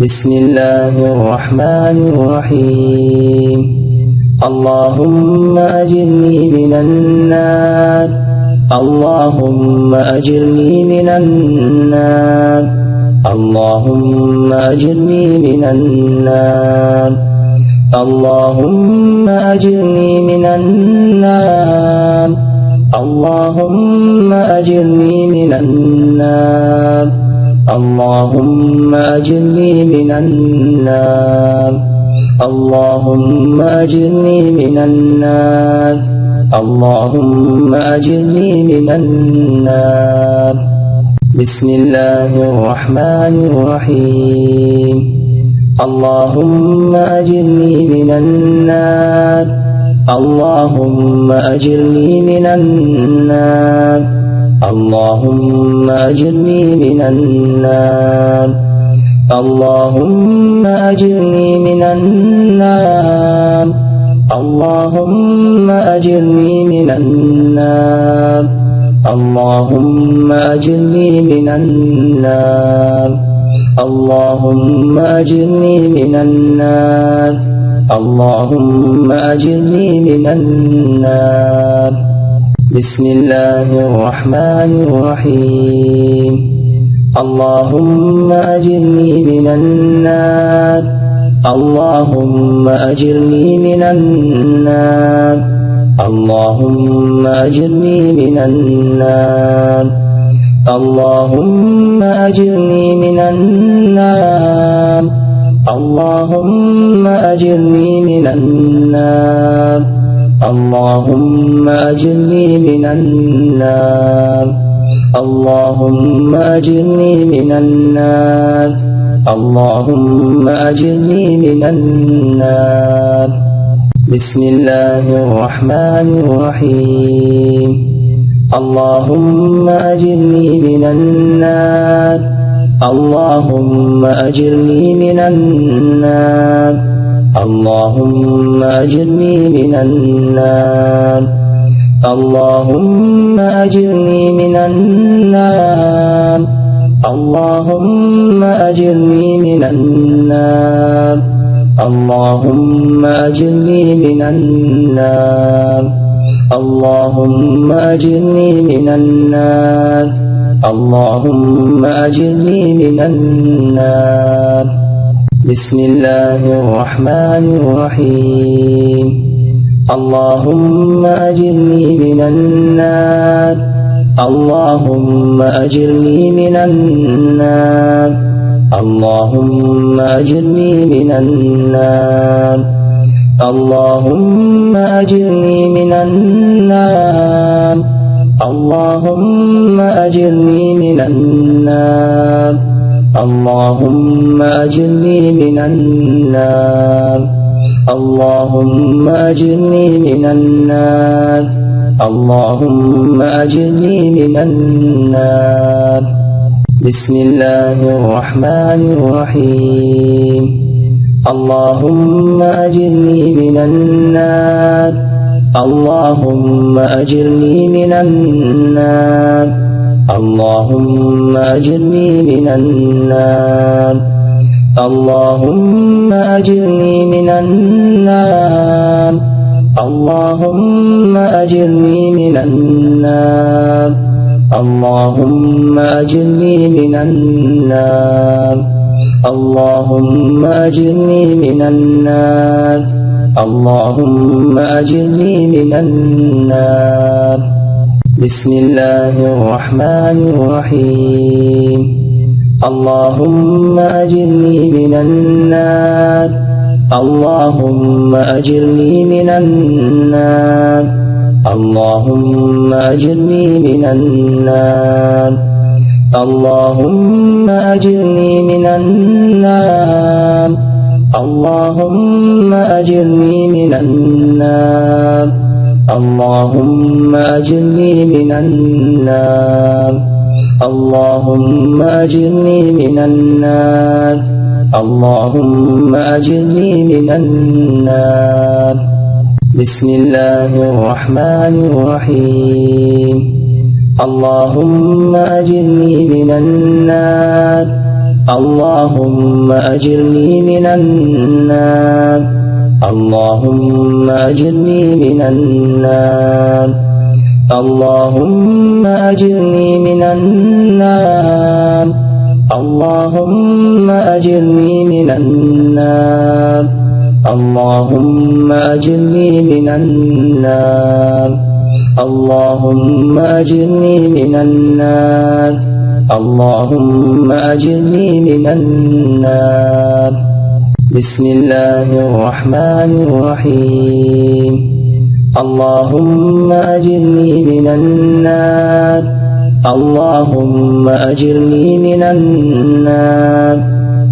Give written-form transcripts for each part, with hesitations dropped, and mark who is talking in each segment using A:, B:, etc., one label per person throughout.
A: بسم الله الرحمن الرحيم اللهم أجرني من النار اللهم أجرني من النار اللهم أجرني من النار اللهم أجرني من النار اللهم أجرني من النار اللهم أجرني من النار اللهم أجرني من النار اللهم أجرني من النار بسم الله الرحمن الرحيم اللهم أجرني من النار اللهم أجرني من النار اللهم أجرني من النار اللهم أجرني من النار اللهم أجرني من النار اللهم أجرني من النار اللهم أجرني من النار اللهم أجرني من النار بسم الله الرحمن الرحيم اللهم أجرني من النار اللهم أجرني من النار اللهم أجرني من النار اللهم أجرني من النار اللهم أجرني من النار اللهم أجرني من النار اللهم أجرني من النار اللهم أجرني من النار بسم الله الرحمن الرحيم اللهم أجرني من النار اللهم أجرني من النار اللهم أجرني من النار اللهم أجرني من النار اللهم أجرني من النار اللهم أجرني من النار اللهم أجرني من النار اللهم أجرني من النار بسم الله الرحمن الرحيم اللهم أجرني من النار اللهم أجرني من النار اللهم أجرني من النار اللهم أجرني من النار اللهم أجرني من النار اللهم أجرني من النار اللهم أجرني من النار اللهم أجرني من النار بسم الله الرحمن الرحيم اللهم أجرني من النار اللهم أجرني من النار اللهم أجرني من النار اللهم أجرني من النار اللهم أجرني من النار اللهم أجرني من النار اللهم أجرني من النار اللهم أجرني من النار بسم الله الرحمن الرحيم اللهم أجرني من النار اللهم أجرني من النار اللهم أجرني من النار اللهم أجرني من النار اللهم أجرني من النار اللهم أجرني من النار اللهم أجرني من النار اللهم أجرني من النار بسم الله الرحمن الرحيم اللهم أجرني من النار اللهم أجرني من النار اللهم أجرني من النار اللهم أجرني من النار اللهم أجرني من النار اللهم أجرني من النار اللهم أجرني من النار اللهم أجرني من النار بسم الله الرحمن الرحيم اللهم أجرني من النار اللهم أجرني من النار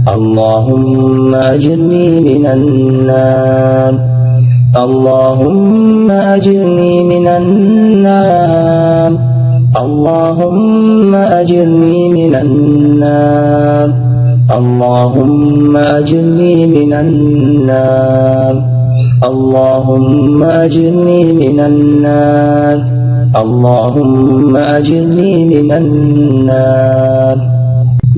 A: اللهم أجرني من النار اللهم أجرني من النار اللهم أجرني من النار اللهم أجرني من النار اللهم أجرني من النار اللهم أجرني من النار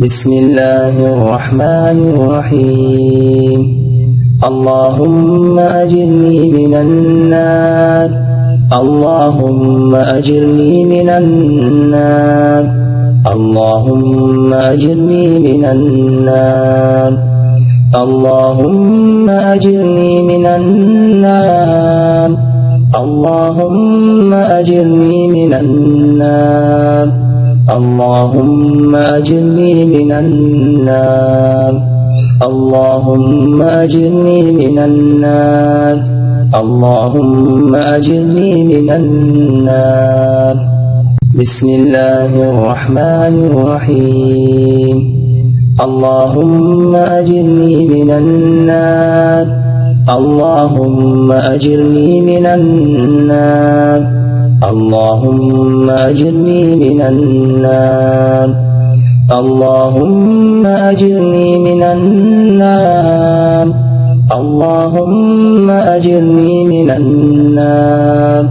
A: بسم الله الرحمن الرحيم اللهم أجرني من النار اللهم أجرني من النار اللهم أجرني من النار اللهم أجرني من النار اللهم أجرني من النار اللهم أجرني من النار اللهم أجرني من النار اللهم أجرني من النار بسم الله الرحمن الرحيم اللهم أجرني من النار اللهم أجرني من النار اللهم أجرني من النار اللهم أجرني من النار اللهم أجرني من النار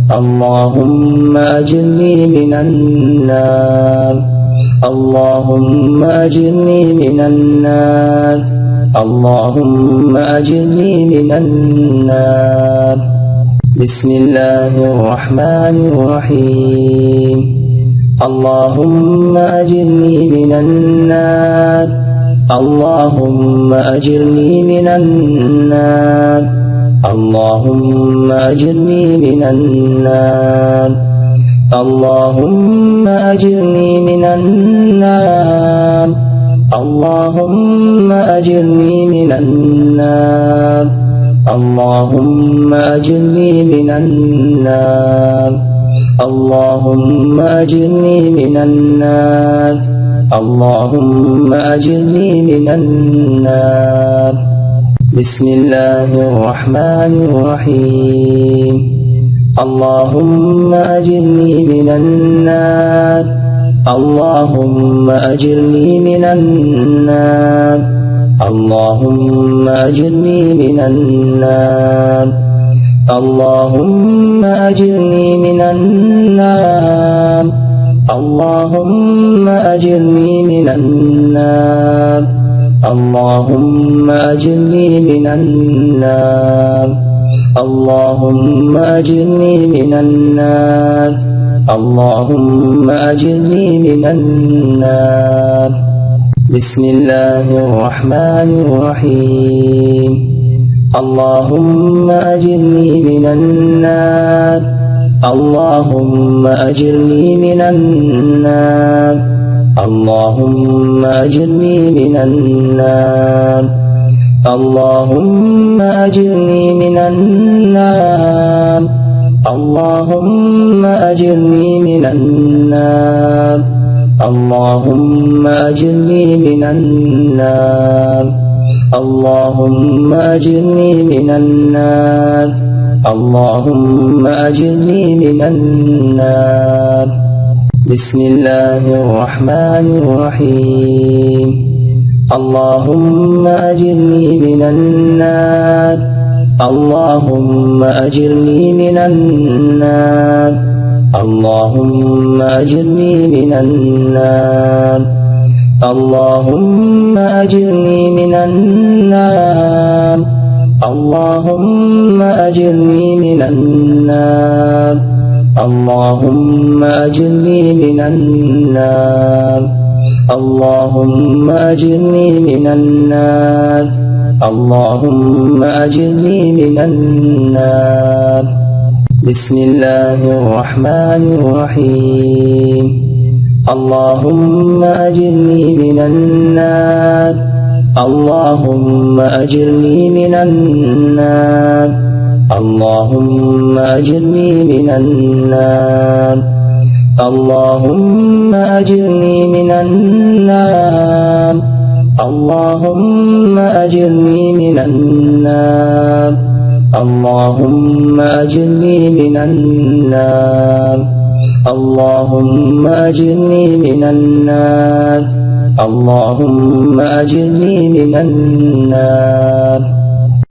A: اللهم أجرني من النار اللهم أجرني من النار اللهم أجرني من النار بسم الله الرحمن الرحيم اللهم أجرني من النار اللهم أجرني من النار اللهم أجرني من النار اللهم أجرني من النار اللهم أجرني من النار اللهم أجرني من النار اللهم أجرني من النار اللهم أجرني من النار بسم الله الرحمن الرحيم اللهم أجرني من النار اللهم أجرني من النار اللهم أجرني من النار اللهم أجرني من النار اللهم أجرني من النار اللهم أجرني من النار اللهم أجرني من النار اللهم أجرني من النار بسم الله الرحمن الرحيم اللهم أجرني من النار اللهم أجرني من النار اللهم أجرني من النار اللهم أجرني من النار اللهم أجرني من النار اللهم أجرني من النار اللهم أجرني من النار اللهم أجرني من النار بسم الله الرحمن الرحيم اللهم أجرني من النار اللهم أجرني من النار اللهم أجرني من النار اللهم أجرني من النار اللهم أجرني من النار اللهم أجرني من النار اللهم أجرني من النار اللهم أجرني من النار بسم الله الرحمن الرحيم اللهم أجرني من النار اللهم أجرني من النار اللهم أجرني من النار اللهم أجرني من النار اللهم أجرني من النار اللهم أجرني من النار اللهم أجرني من النار اللهم أجرني من النار